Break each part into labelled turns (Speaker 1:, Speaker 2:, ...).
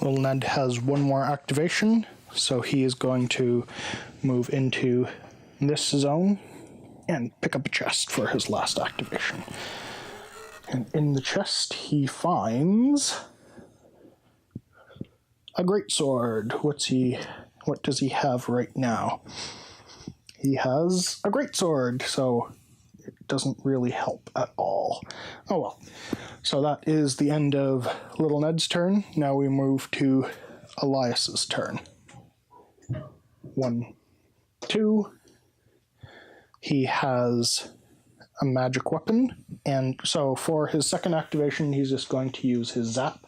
Speaker 1: Little Ned has one more activation, so he is going to move into this zone and pick up a chest for his last activation. And in the chest he finds a greatsword. What does he have right now? He has a greatsword, so it doesn't really help at all. Oh well. So that is the end of Little Ned's turn. Now we move to Elias's turn. 1, 2. He has a magic weapon, and so for his second activation, he's just going to use his zap.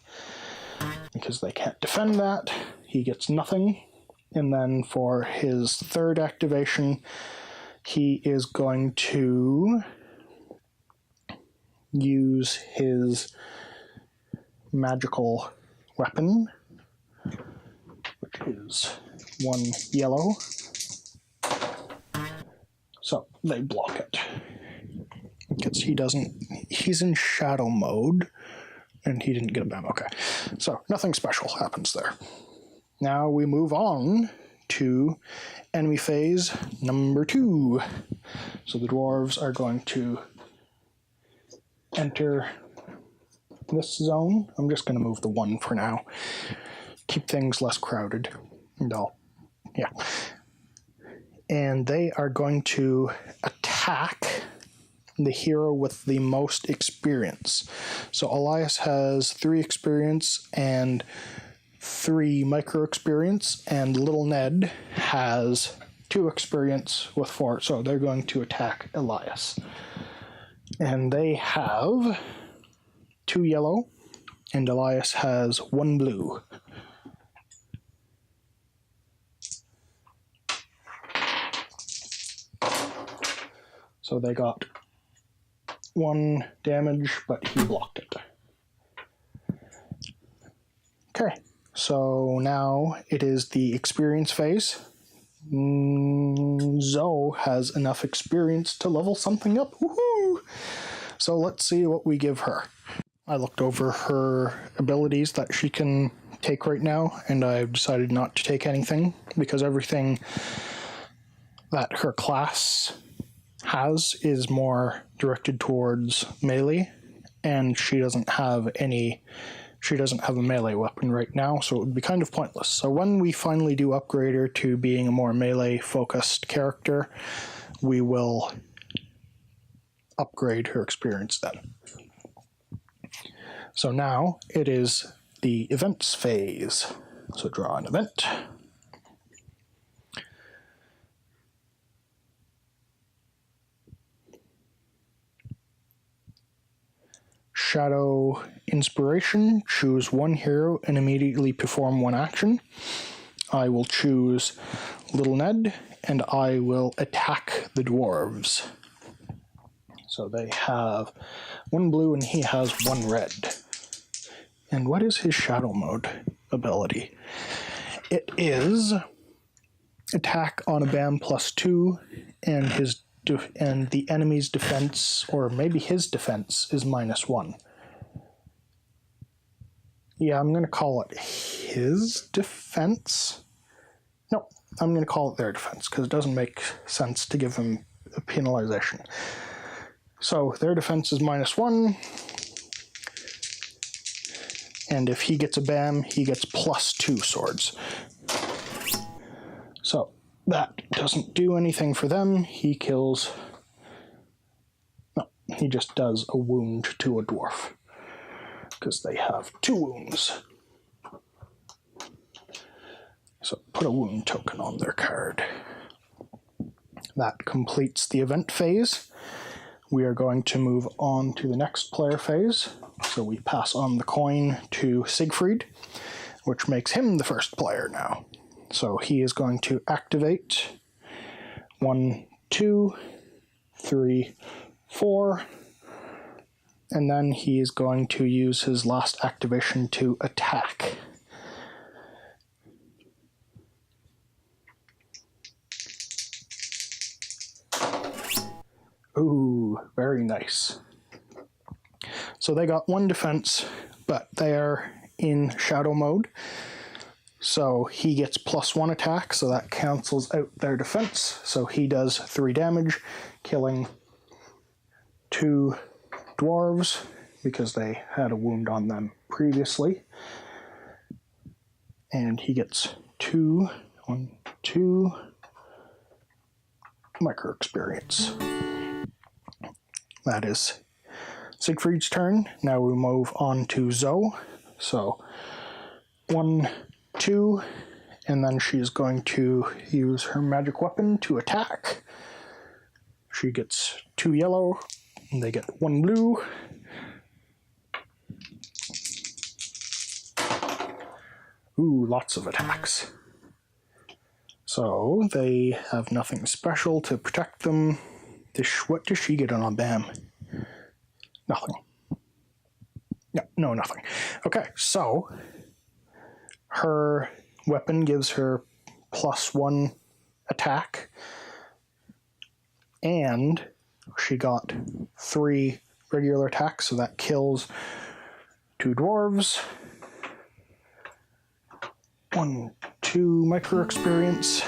Speaker 1: Because they can't defend that, he gets nothing. And then for his third activation, he is going to use his magical weapon, which is 1 yellow. So they block it. Because he's in shadow mode, and he didn't get a BAM. Okay, so nothing special happens there. Now we move on to enemy phase number 2. So the dwarves are going to enter this zone. I'm just going to move the 1 for now. Keep things less crowded. Yeah. And they are going to attack the hero with the most experience. So Elias has 3 experience and 3 micro experience, and Little Ned has 2 experience with 4, so they're going to attack Elias. And they have 2 yellow, and Elias has 1 blue. So they got 1 damage, but he blocked it. Okay. So now it is the experience phase. Zoe has enough experience to level something up. Woohoo! So let's see what we give her. I looked over her abilities that she can take right now, and I've decided not to take anything because everything that her class has is more directed towards melee, and she doesn't have a melee weapon right now, so it would be kind of pointless. So when we finally do upgrade her to being a more melee-focused character, we will upgrade her experience then. So now it is the events phase. So draw an event. Shadow Inspiration, choose 1 hero and immediately perform 1 action. I will choose Little Ned, and I will attack the dwarves. So they have 1 blue and he has 1 red. And what is his shadow mode ability? It is attack on a BAM +2, and the enemy's defense, or maybe his defense, is -1. Yeah, I'm going to call it his defense. No, I'm going to call it their defense, because it doesn't make sense to give him a penalization. So their defense is -1, and if he gets a BAM, he gets +2 swords. So that doesn't do anything for them. He kills... No, he just does a wound to a dwarf, because they have 2 wounds. So put a wound token on their card. That completes the event phase. We are going to move on to the next player phase. So we pass on the coin to Siegfried, which makes him the first player now. So he is going to activate 1, 2, 3, 4, and then he is going to use his last activation to attack. Ooh, very nice. So they got 1 defense, but their in shadow mode. So he gets +1 attack, so that cancels out their defense. So he does 3 damage, killing 2 dwarves because they had a wound on them previously. And he gets 2 micro experience. That is Siegfried's turn. Now we move on to Zoe. So 1, 2, and then she's going to use her magic weapon to attack. She gets 2 yellow, and they get 1 blue. Ooh, lots of attacks. So they have nothing special to protect them. What does she get on a BAM? Nothing. No, nothing. Okay, so her weapon gives her +1 attack, and she got 3 regular attacks, so that kills 2 dwarves. 1, 2 micro experience.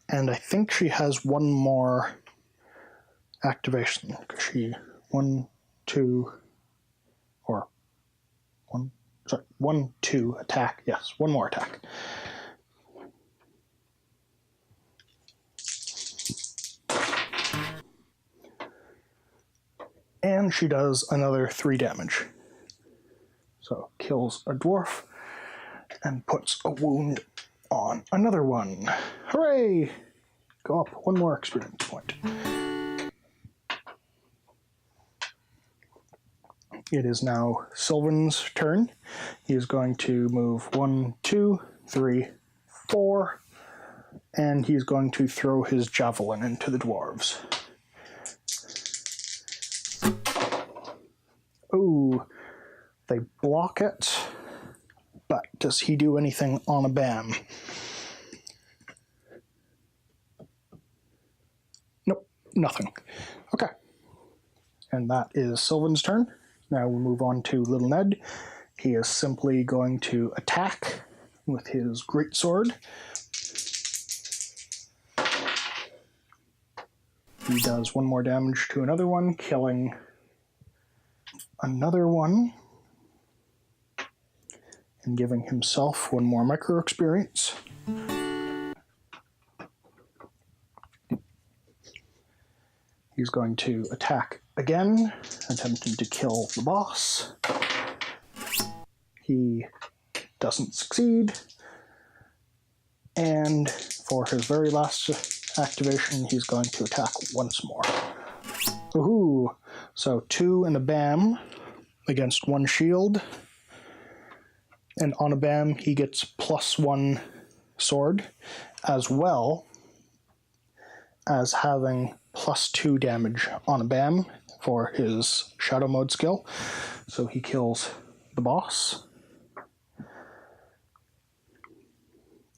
Speaker 1: And I think she has 1 more activation. She 1, 2, or 1, 2 attack. Yes, 1 more attack. And she does another 3 damage. So kills a dwarf and puts a wound on another one. Hooray! Go up 1 more experience point. It is now Sylvan's turn. He is going to move 1, 2, 3, 4, and he's going to throw his javelin into the dwarves. Ooh, they block it, but does he do anything on a BAM? Nope, nothing. Okay, and that is Sylvan's turn. Now we move on to Little Ned. He is simply going to attack with his greatsword. He does 1 more damage to another one, killing another one, and giving himself 1 more micro experience. He's going to attack again, attempting to kill the boss. He doesn't succeed. And for his very last activation, he's going to attack once more. Woohoo! So 2 and a BAM against 1 shield. And on a BAM, he gets +1 sword, as well as having +2 damage on a BAM for his shadow mode skill. So he kills the boss,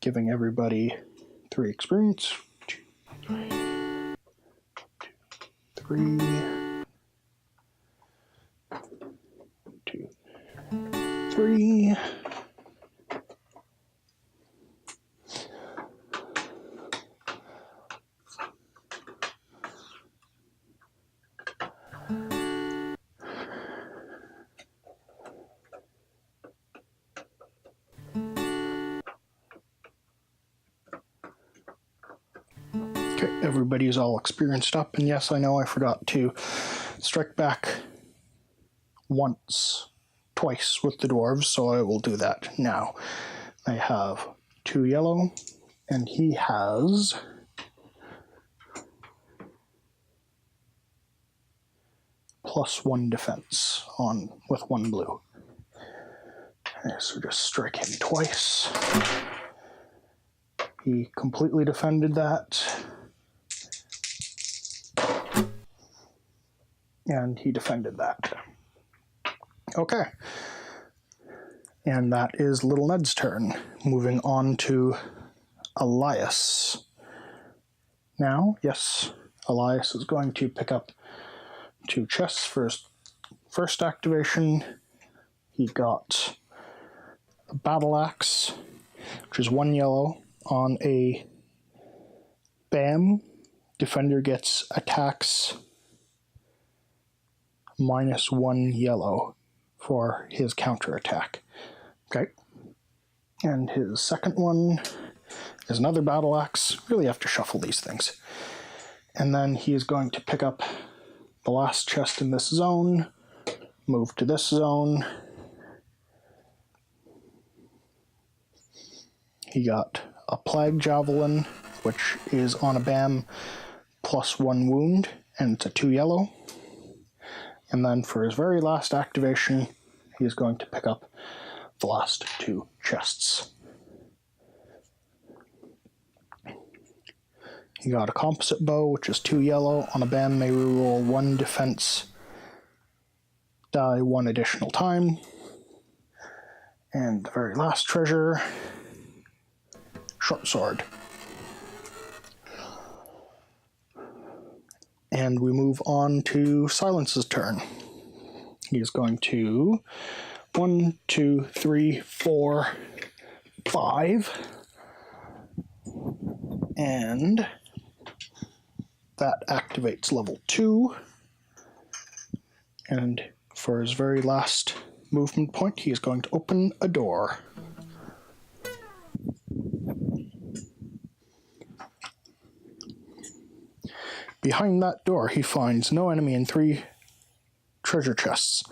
Speaker 1: giving everybody 3 experience. 2, 3, 2, 3. Okay, everybody's all experienced up, and yes, I know I forgot to strike back twice with the dwarves, so I will do that now. I have 2 yellow, and he has +1 defense with 1 blue. Okay, so just strike him twice. He completely defended that. And he defended that. Okay. And that is Little Ned's turn. Moving on to Elias. Now, yes, Elias is going to pick up 2 chests for his first activation. he got a battle axe, which is 1 yellow. On a BAM, defender gets attacks -1 yellow for his counterattack. Okay. And his second one is another battle axe. Really have to shuffle these things. And then he is going to pick up the last chest in this zone, move to this zone. He got a plague javelin, which is on a BAM +1 wound, and it's a 2 yellow. And then for his very last activation, he is going to pick up the last 2 chests. He got a composite bow, which is 2 yellow. On a BAM, may reroll 1 defense die 1 additional time. And the very last treasure, short sword. And we move on to Silence's turn. He is going to 1, 2, 3, 4, 5. And that activates level 2. And for his very last movement point, he is going to open a door. Behind that door, he finds no enemy and 3 treasure chests.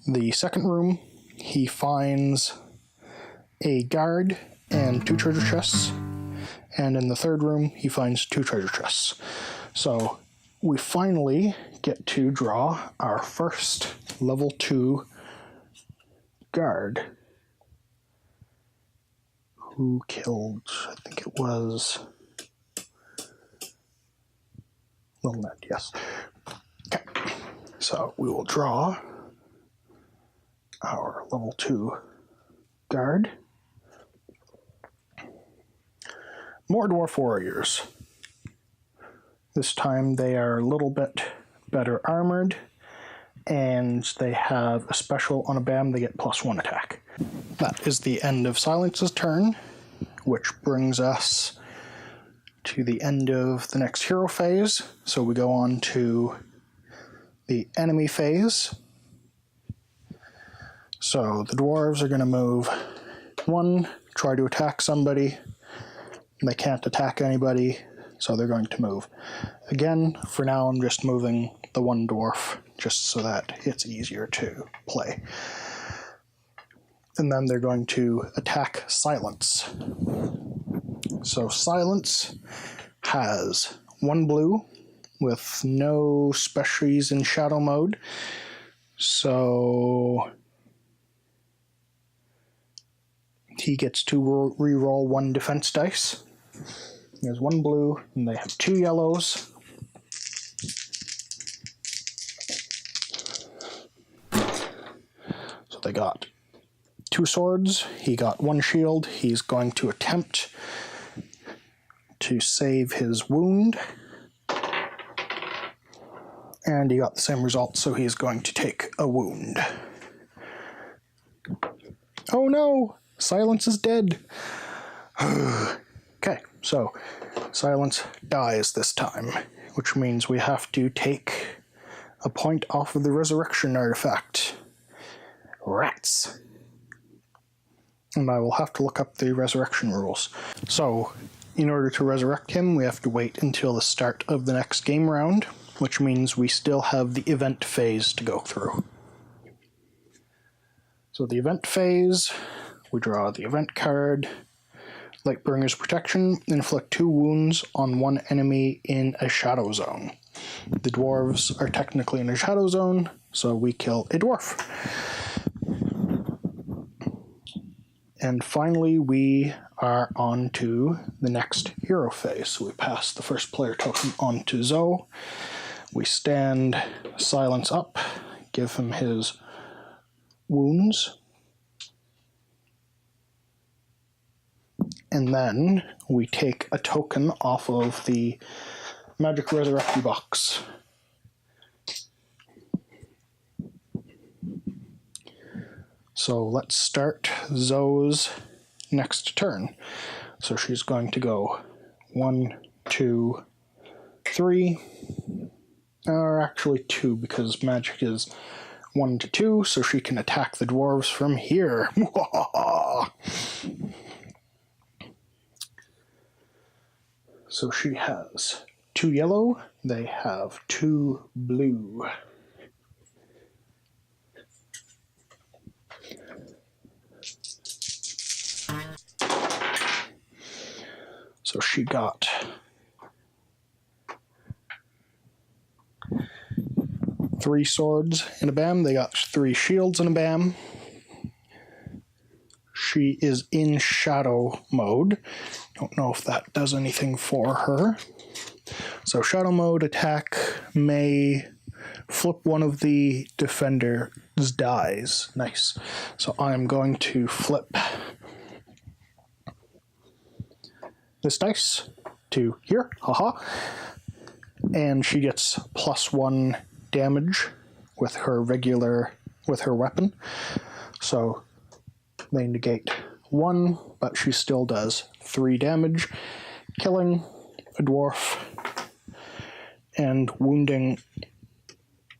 Speaker 1: The second room, he finds a guard and 2 treasure chests. And in the third room, he finds 2 treasure chests. So we finally get to draw our first level 2 guard. Who killed, I think it was Little Ned, yes. Okay, so we will draw our level 2 guard. More dwarf warriors. This time they are a little bit better armored, and they have a special on a BAM, they get +1 attack. That is the end of Silence's turn, which brings us to the end of the next hero phase. So we go on to the enemy phase. So the dwarves are going to move 1, try to attack somebody. They can't attack anybody, so they're going to move. Again, for now I'm just moving the 1 dwarf, just so that it's easier to play. And then they're going to attack Silence. So Silence has 1 blue with no specials in shadow mode. So he gets to reroll 1 defense dice. There's 1 blue, and they have 2 yellows. So they got 2 swords. He got 1 shield. He's going to attempt to save his wound. And he got the same result, so he's going to take a wound. Oh no! Silence is dead! Okay, so Silence dies this time, which means we have to take a point off of the resurrection artifact. Rats! And I will have to look up the resurrection rules. So, in order to resurrect him, we have to wait until the start of the next game round, which means we still have the event phase to go through. So the event phase, we draw the event card. Lightbringer's Protection, inflict 2 wounds on 1 enemy in a shadow zone. The dwarves are technically in a shadow zone, so we kill a dwarf. And finally, we are on to the next hero phase. So we pass the first player token on to Zoe. We stand Silence up, give him his wounds. And then we take a token off of the Magic Resurrecty box. So let's start Zoe's next turn. So she's going to go 1, 2, 3, or actually 2, because magic is 1 to 2, so she can attack the dwarves from here. So she has 2 yellow, they have 2 blue. So she got 3 swords in a bam. They got 3 shields in a bam. She is in shadow mode. Don't know if that does anything for her. So shadow mode attack may flip one of the defender's dies. Nice. So I'm going to flip this dice to here, haha, and she gets +1 damage with her weapon. So they negate 1, but she still does 3 damage, killing a dwarf and wounding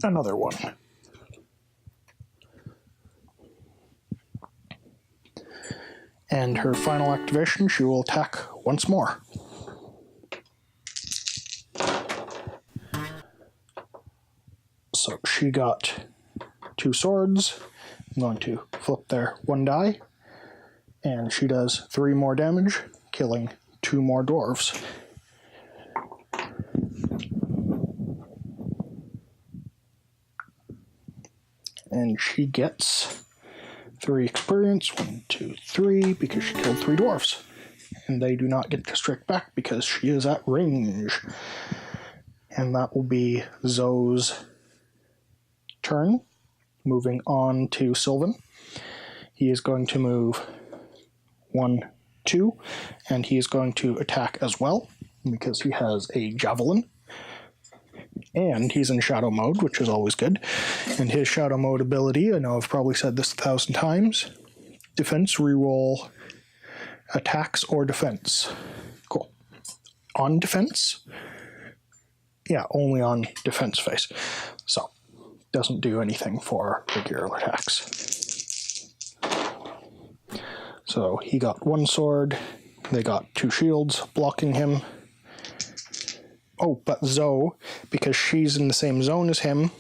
Speaker 1: another one. And her final activation, she will attack once more. So she got 2 swords. I'm going to flip their 1 die. And she does 3 more damage, killing 2 more dwarves. And she gets 3 experience, 1, 2, 3, because she killed 3 dwarves. And they do not get to strike back because she is at range. And that will be Zoe's turn. Moving on to Sylvan. He is going to move 1, 2, and he is going to attack as well, because he has a javelin. And he's in shadow mode, which is always good. And his shadow mode ability, I know I've probably said this 1,000 times, defense, reroll attacks or defense. Cool. On defense? Yeah, only on defense phase. So, doesn't do anything for regular attacks. So he got 1 sword, they got 2 shields blocking him. Oh, but Zoe, because she's in the same zone as him,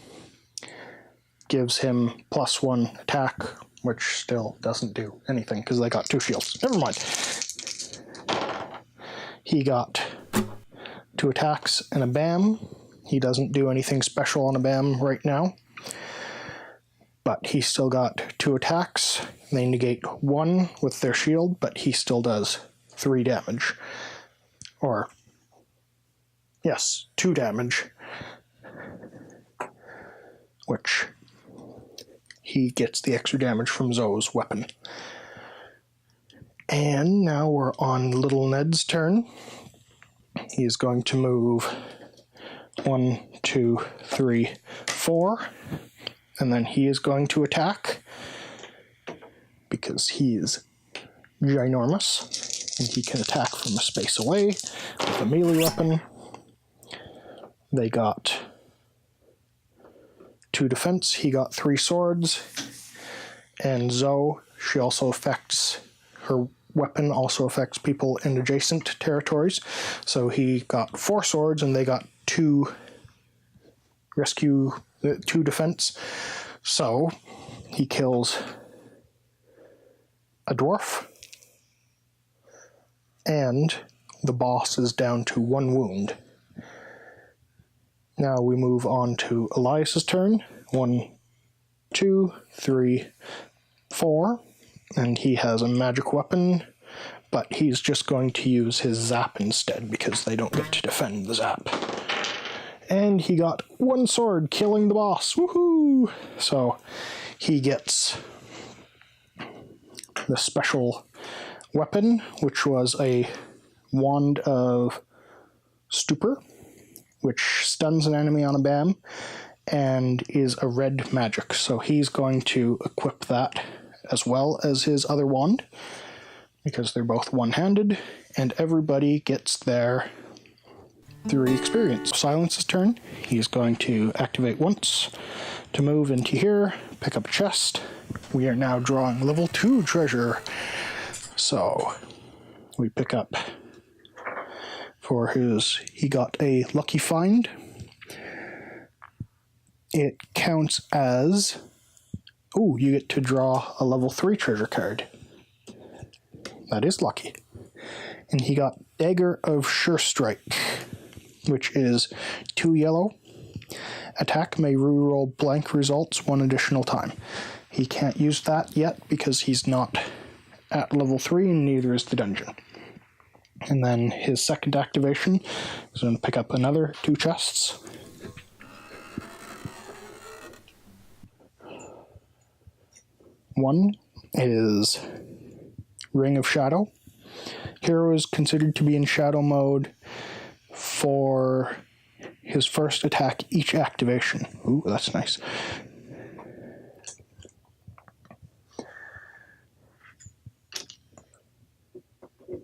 Speaker 1: gives him +1 attack, which still doesn't do anything because they got 2 shields. Never mind. He got 2 attacks and a bam. He doesn't do anything special on a bam right now. But he still got 2 attacks. They negate 1 with their shield, but he still does 3 damage. Or, yes, 2 damage. Which he gets the extra damage from Zoe's weapon. And now we're on Little Ned's turn. He is going to move 1, 2, 3, 4. And then he is going to attack because he is ginormous and he can attack from a space away with a melee weapon. They got 2 defense, he got 3 swords, and Zoe, she also affects, her weapon also affects people in adjacent territories, so he got 4 swords and they got 2 defense. So he kills a dwarf, and the boss is down to 1 wound. Now we move on to Elias's turn. 1, 2, 3, 4, and he has a magic weapon, but he's just going to use his zap instead because they don't get to defend the zap. And he got 1 sword, killing the boss. Woohoo! So he gets the special weapon, which was a wand of stupor, which stuns an enemy on a bam, and is a red magic. So he's going to equip that as well as his other wand, because they're both one-handed, and everybody gets their 3 experience. Silence's turn. He's going to activate once to move into here, pick up a chest. We are now drawing level 2 treasure. So we pick up for he got a lucky find. It counts as, you get to draw a level 3 treasure card. That is lucky. And he got Dagger of Sure Strike, which is 2 yellow. Attack may reroll blank results 1 additional time. He can't use that yet because he's not at level 3 and neither is the dungeon. And then his second activation is going to pick up another 2 chests. One is Ring of Shadow. Hero is considered to be in shadow mode for his first attack each activation. Ooh, that's nice.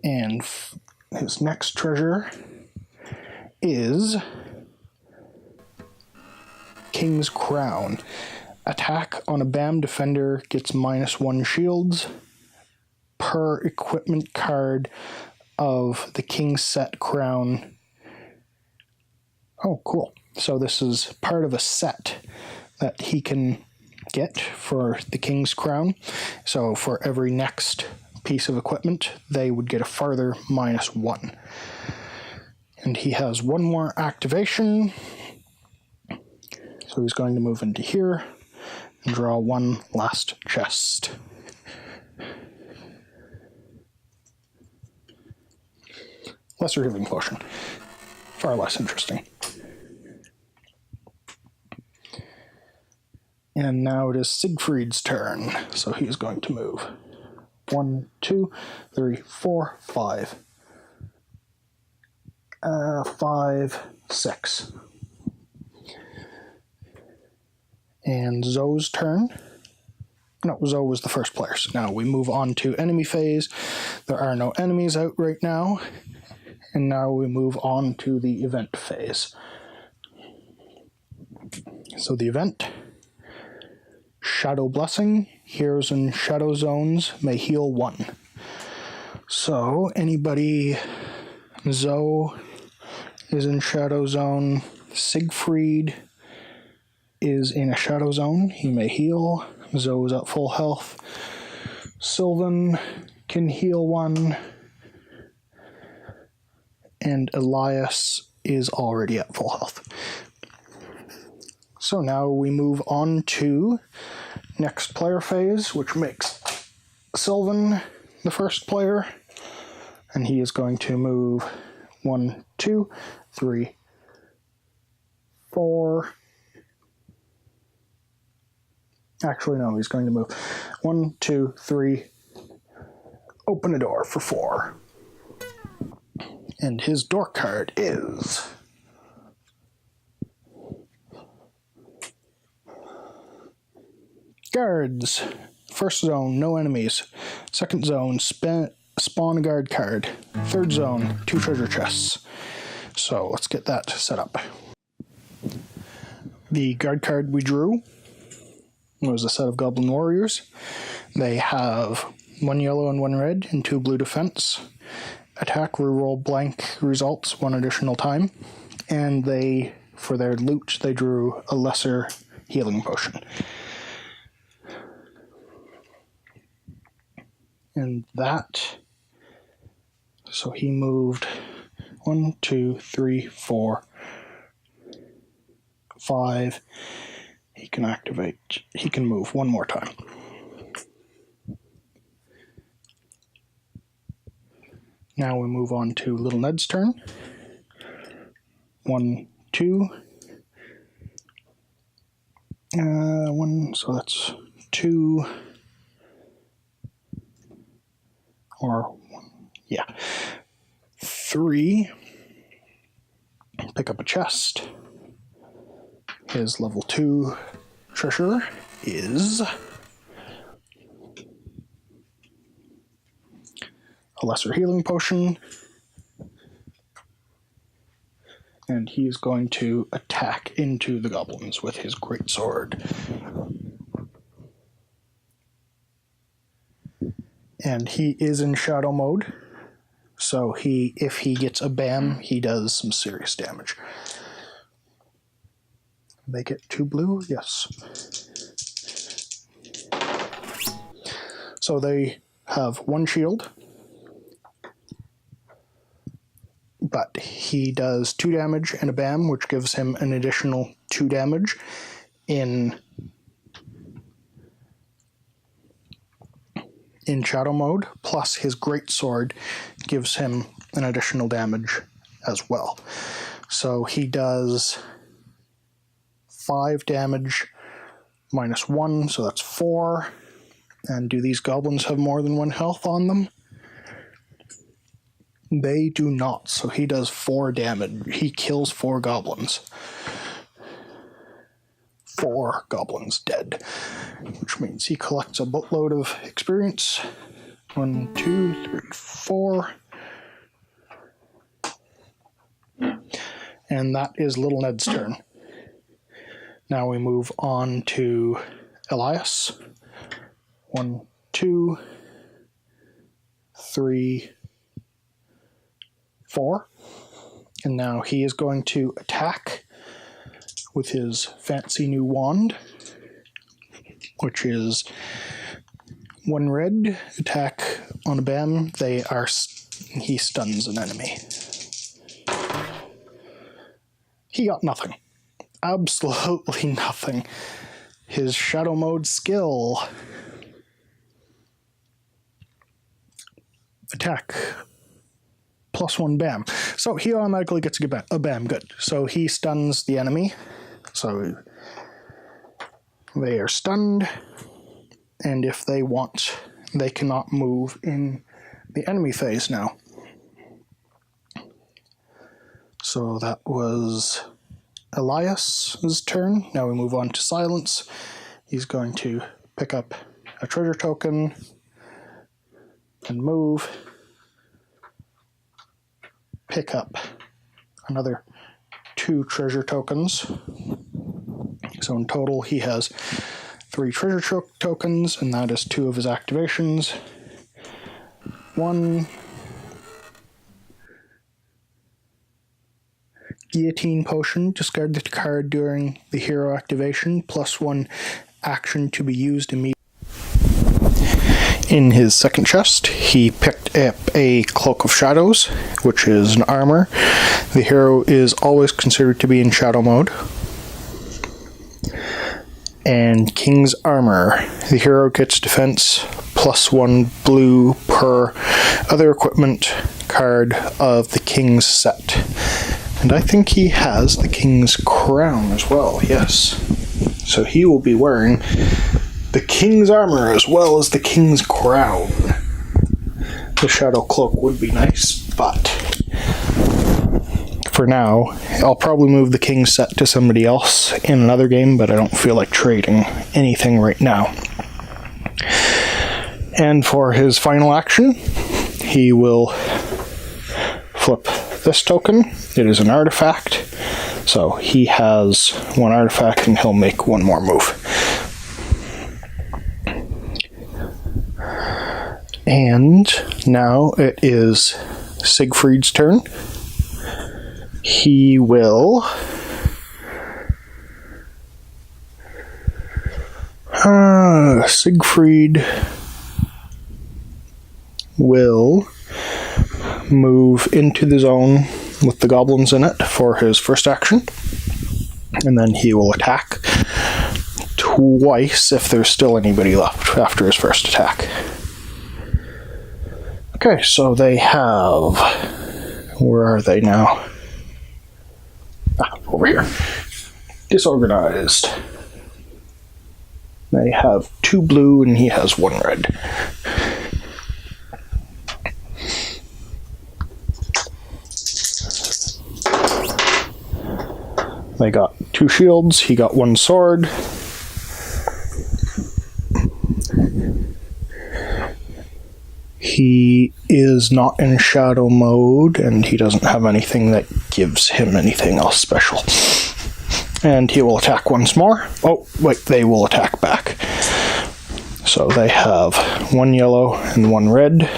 Speaker 1: And his next treasure is King's Crown. Attack on a BAM defender gets -1 shields per equipment card of the King's set crown. Oh, cool. So this is part of a set that he can get for the King's Crown. So for every next piece of equipment, they would get a further -1. And he has 1 more activation. So he's going to move into here and draw 1 last chest. Lesser Healing Potion. Far less interesting. And now it is Siegfried's turn. So he's going to move 1, 2, 3, 4, 5. 5, 6. And Zoe's turn. No, Zoe was the first player. So now we move on to enemy phase. There are no enemies out right now. And now we move on to the event phase. So the event, Shadow Blessing. Heroes in shadow zones may heal 1. So anybody, Zoe is in shadow zone. Siegfried is in a shadow zone. He may heal. Zoe is at full health. Sylvan can heal 1. And Elias is already at full health. So now we move on to next player phase, which makes Sylvan the first player. And he is going to move 1, 2, 3, 4. Actually, no, he's going to move 1, 2, 3. Open a door for 4. And his door card is Guards. First zone, no enemies. Second zone, spawn a guard card. Third zone, 2 treasure chests. So let's get that set up. The guard card we drew was a set of Goblin Warriors. They have 1 yellow and 1 red and 2 blue defense. Attack, reroll blank results 1 additional time. And they, for their loot, they drew a lesser healing potion. And that, so he moved 1, 2, 3, 4, 5. He can move 1 more time. Now we move on to Little Ned's turn. 1, 2. 1, so that's 2. Or, yeah. 3. Pick up a chest. His level 2 treasure is a lesser healing potion. And he's going to attack into the goblins with his greatsword. And he is in shadow mode, so if he gets a BAM, he does some serious damage. They get 2 blue? Yes. So they have 1 shield, but he does 2 damage and a BAM, which gives him an additional 2 damage in shadow mode, plus his greatsword gives him an additional damage as well. So he does 5 damage minus 1, so that's 4. And do these goblins have more than 1 health on them? They do not, so he does 4 damage. He kills 4 goblins. 4 goblins dead, which means he collects a boatload of experience. 1, 2, 3, 4. And that is Little Ned's turn. Now we move on to Elias. 1, 2, 3, 4. And now he is going to attack with his fancy new wand, which is 1 red, attack on a BAM. He stuns an enemy. He got nothing. Absolutely nothing. His shadow mode skill. Attack. +1 BAM. So he automatically gets a BAM. Good. So he stuns the enemy. So they are stunned. And if they want, they cannot move in the enemy phase now. So that was Elias's turn. Now we move on to Silence. He's going to pick up a treasure token and move. Pick up another 2 treasure tokens. So in total he has 3 treasure tokens, and that is 2 of his activations. 1 Guillotine Potion, discard the card during the hero activation, +1 action to be used immediately. In his second chest, he picked up a Cloak of Shadows, which is an armor. The hero is always considered to be in shadow mode. And King's Armor. The hero gets defense +1 blue per other equipment card of the King's set. And I think he has the King's Crown as well, yes. So he will be wearing the King's Armor as well as the King's Crown. The Shadow Cloak would be nice, but for now, I'll probably move the King's set to somebody else in another game, but I don't feel like trading anything right now. And for his final action, he will flip this token. It is an artifact, so he has 1 artifact and he'll make 1 more move. And now it is Siegfried's turn. He will Siegfried will move into the zone with the goblins in it for his first action, and then he will attack twice if there's still anybody left after his first attack. Okay, so they have... Where are they now? Over here. Disorganized. They have 2 blue and he has 1 red. They got 2 shields, he got 1 sword. he is not in shadow mode, and he doesn't have anything that gives him anything else special. And he will attack once more. Oh, wait, they will attack back. So they have one yellow and one red.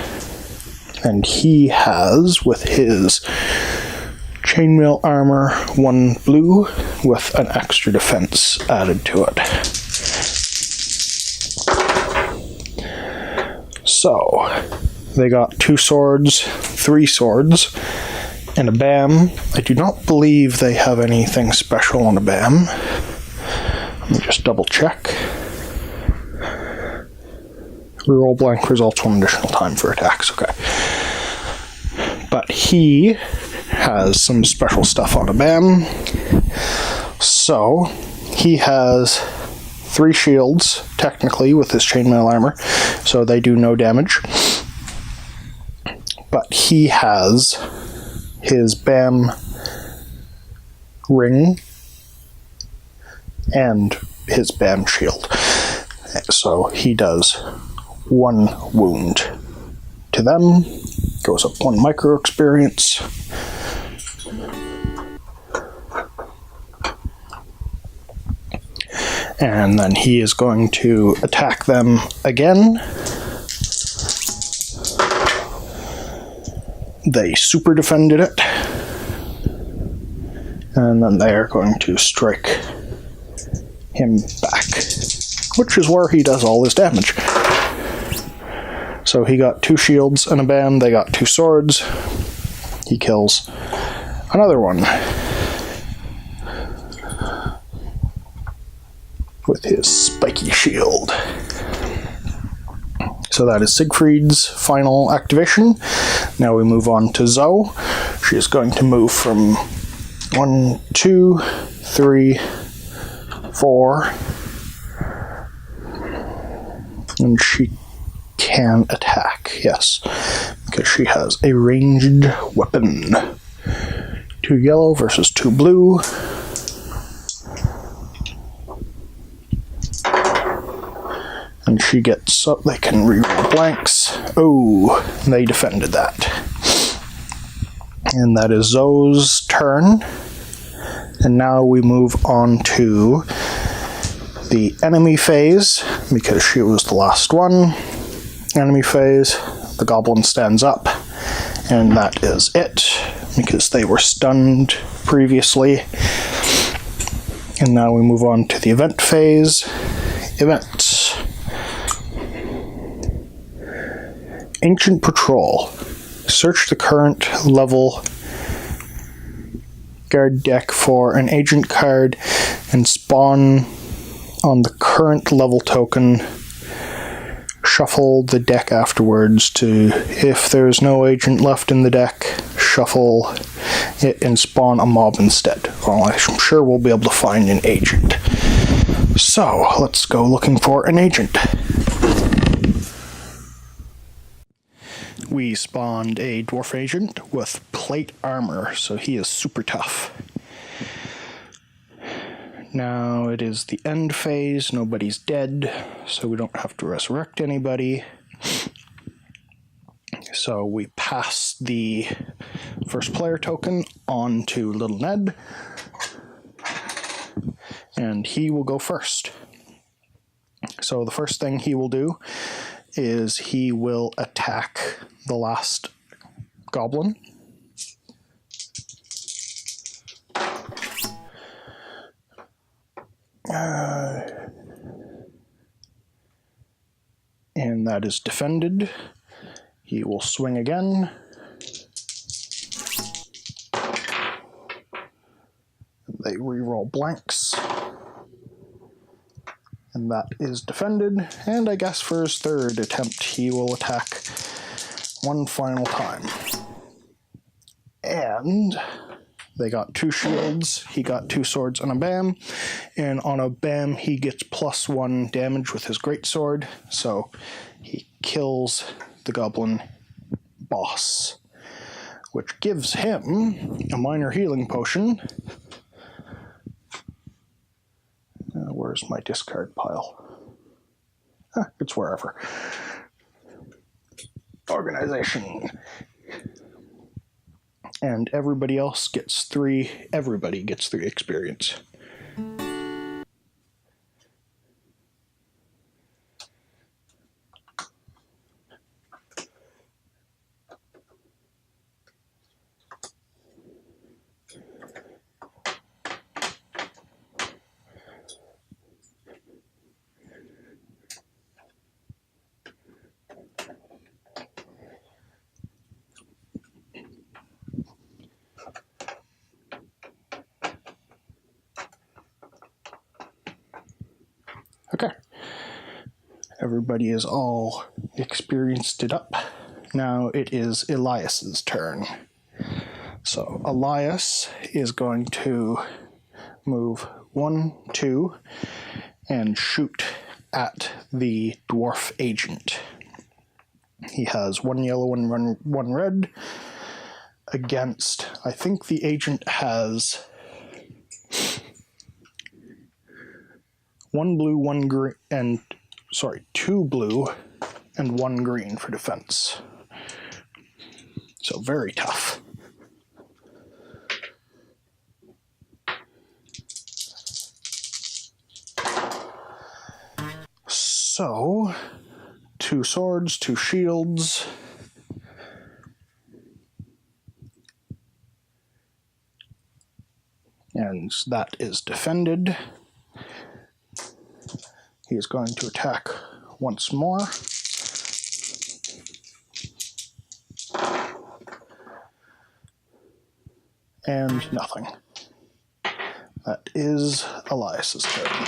Speaker 1: And he has, with his chainmail armor, one blue with an extra defense added to it. So, they got 2 swords, 3 swords, and a BAM. I do not believe they have anything special on a BAM. Let me just double check. Reroll blank results 1 additional time for attacks, okay. But he has some special stuff on a BAM. So, he has 3 shields, technically, with his chainmail armor, so they do no damage. But he has his BAM ring and his BAM shield. So he does 1 wound to them, goes up 1 micro experience. And then he is going to attack them again. They super defended it. And then they are going to strike him back, which is where he does all his damage. So he got 2 shields and a BAM, they got 2 swords. He kills another one with his spiky shield. So that is Siegfried's final activation. Now we move on to Zoe. She is going to move from 1, 2, 3, 4. And she can attack, yes, because she has a ranged weapon. 2 yellow versus 2 blue. And she gets up, they can reroll blanks. Oh, they defended that. And that is Zoe's turn. And now we move on to the enemy phase, because she was the last one. Enemy phase, the goblin stands up, and that is it, because they were stunned previously. And now we move on to the event phase. Events. Ancient Patrol. Search the current level guard deck for an agent card and spawn on the current level token. Shuffle the deck afterwards to, if there's no agent left in the deck, shuffle it and spawn a mob instead. Well, I'm sure we'll be able to find an agent. So, let's go looking for an agent. We spawned a dwarf agent with plate armor, so he is super tough. Now it is the end phase, nobody's dead, so we don't have to resurrect anybody. So we pass the first player token on to Little Ned, and he will go first. So the first thing he will do is he will attack the last goblin. And that is defended. He will swing again. They reroll blanks. And that is defended. And I guess for his third attempt, he will attack one final time. And they got 2 shields, he got 2 swords and a BAM, and on a BAM he gets +1 damage with his greatsword, so he kills the goblin boss, which gives him a minor healing potion. Where's my discard pile? It's wherever. organization. And everybody else gets 3. Everybody gets 3 experience. Okay. Everybody is all experienced it up. Now it is Elias's turn. So Elias is going to move 1, 2, and shoot at the dwarf agent. He has 1 yellow and 1 red against, I think the agent has 1 blue, 1 green, and 2 blue and 1 green for defense. So very tough. So 2 swords, 2 shields. And that is defended. He is going to attack once more. And nothing. That is Elias's turn.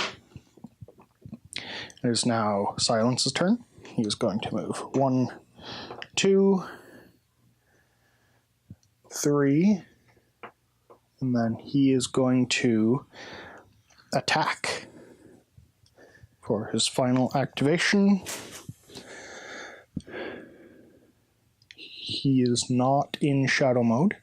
Speaker 1: It is now Silence's turn. He is going to move 1, 2, 3, and then he is going to attack for his final activation. He is not in shadow mode.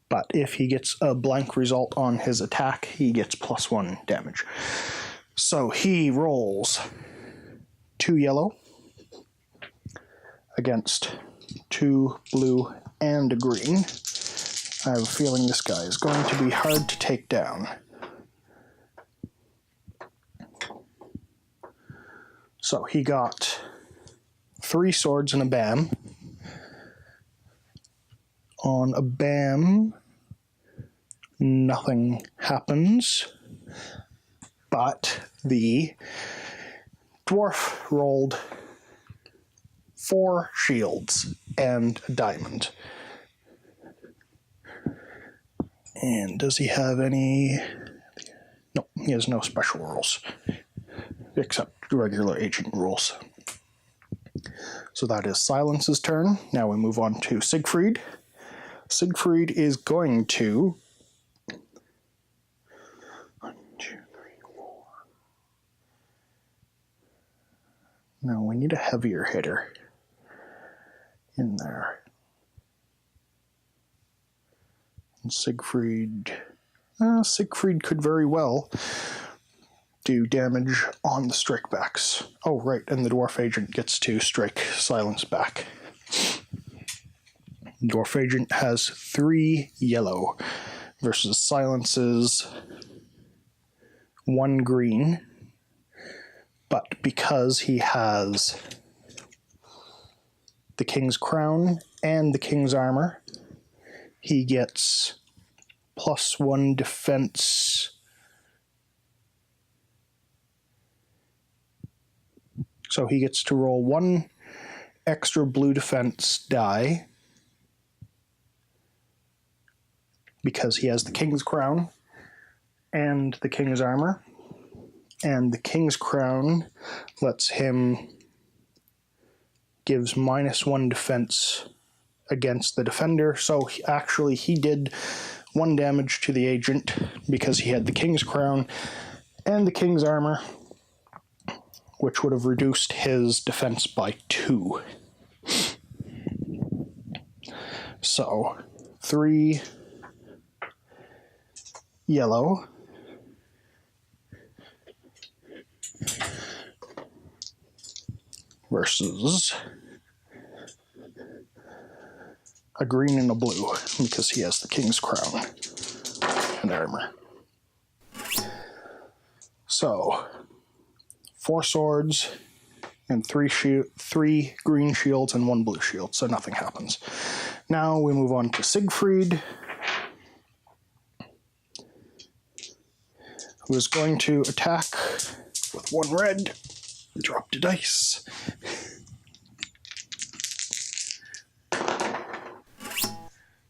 Speaker 1: But if he gets a blank result on his attack, he gets +1 damage. So he rolls 2 yellow against 2 blue and a green. I have a feeling this guy is going to be hard to take down. So he got 3 swords and a bam. On a bam, nothing happens, but the dwarf rolled 4 shields and a diamond. And does he have any? No, he has no special rules, except regular agent rules. So that is Silence's turn. Now we move on to Siegfried. Siegfried is going to 1, 2, 3, 4. No, we need a heavier hitter in there. And Siegfried could very well do damage on the strikebacks. Oh, right, and the dwarf agent gets to strike Silence back. Dwarf agent has 3 yellow versus Silence's 1 green. But because he has the King's Crown and the King's Armor, he gets +1 defense. So he gets to roll 1 extra blue defense die because he has the King's Crown and the King's Armor. And the King's Crown lets him, gives -1 defense against the defender. So he did 1 damage to the agent because he had the King's Crown and the King's Armor, which would have reduced his defense by 2. So 3 yellow versus a green and a blue, because he has the king's crown and armor. So, 4 swords and 3 green shields and 1 blue shield, so nothing happens. Now we move on to Siegfried, who is going to attack with 1 red. Drop the dice.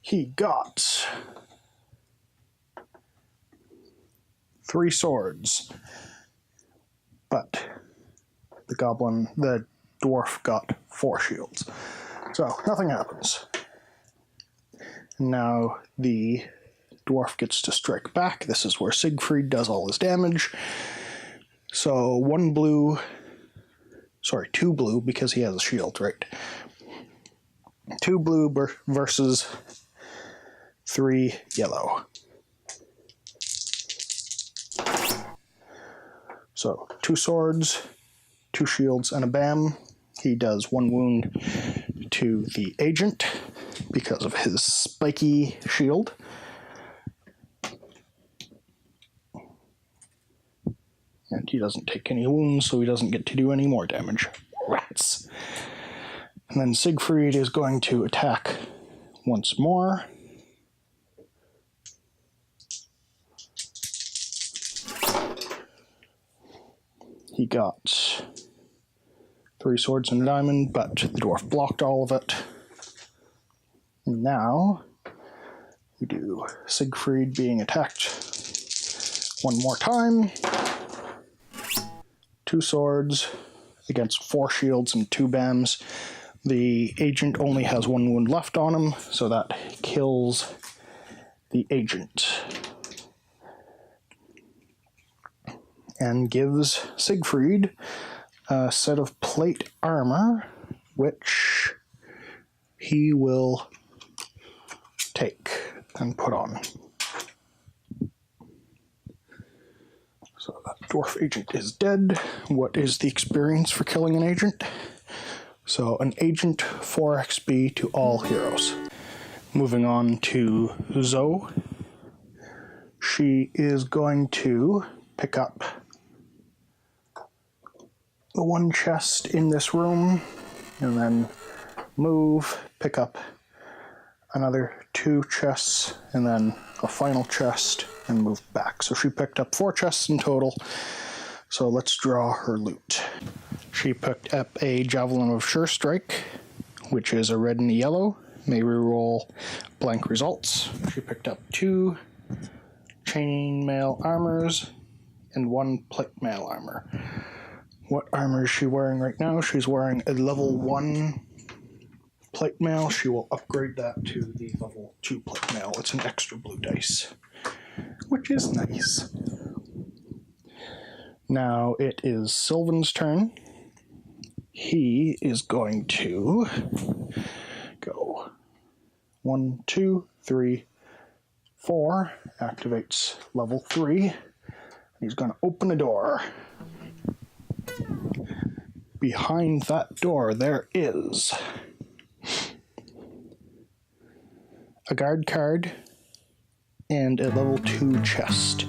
Speaker 1: He got 3 swords, but the dwarf got 4 shields. So nothing happens. Now the dwarf gets to strike back. This is where Siegfried does all his damage. So 2 blue, because he has a shield, right? 2 blue versus 3 yellow. So 2 swords, 2 shields, and a bam. He does 1 wound to the agent because of his spiky shield. And he doesn't take any wounds, so he doesn't get to do any more damage. Rats! And then Siegfried is going to attack once more. He got 3 swords and a diamond, but the dwarf blocked all of it. And now we do Siegfried being attacked one more time. 2 swords against 4 shields and 2 bams. The agent only has 1 wound left on him, so that kills the agent. And gives Siegfried a set of plate armor, which he will take and put on. So that dwarf agent is dead. What is the experience for killing an agent? So an agent, 4 XP to all heroes. Moving on to Zoe. She is going to pick up the 1 chest in this room, and then move, pick up another 2 chests, and then a final chest, and move back. So she picked up 4 chests in total. So let's draw her loot. She picked up a Javelin of Sure Strike, which is a red and a yellow. May reroll blank results. She picked up 2 chainmail armors and 1 plate mail armor. What armor is she wearing right now? She's wearing a level 1 plate mail. She will upgrade that to the level 2 plate mail. It's an extra blue dice, which is nice. Now it is Sylvan's turn. He is going to go 1, 2, 3, 4. Activates level 3. He's going to open a door. Behind that door there is a guard card and a level 2 chest.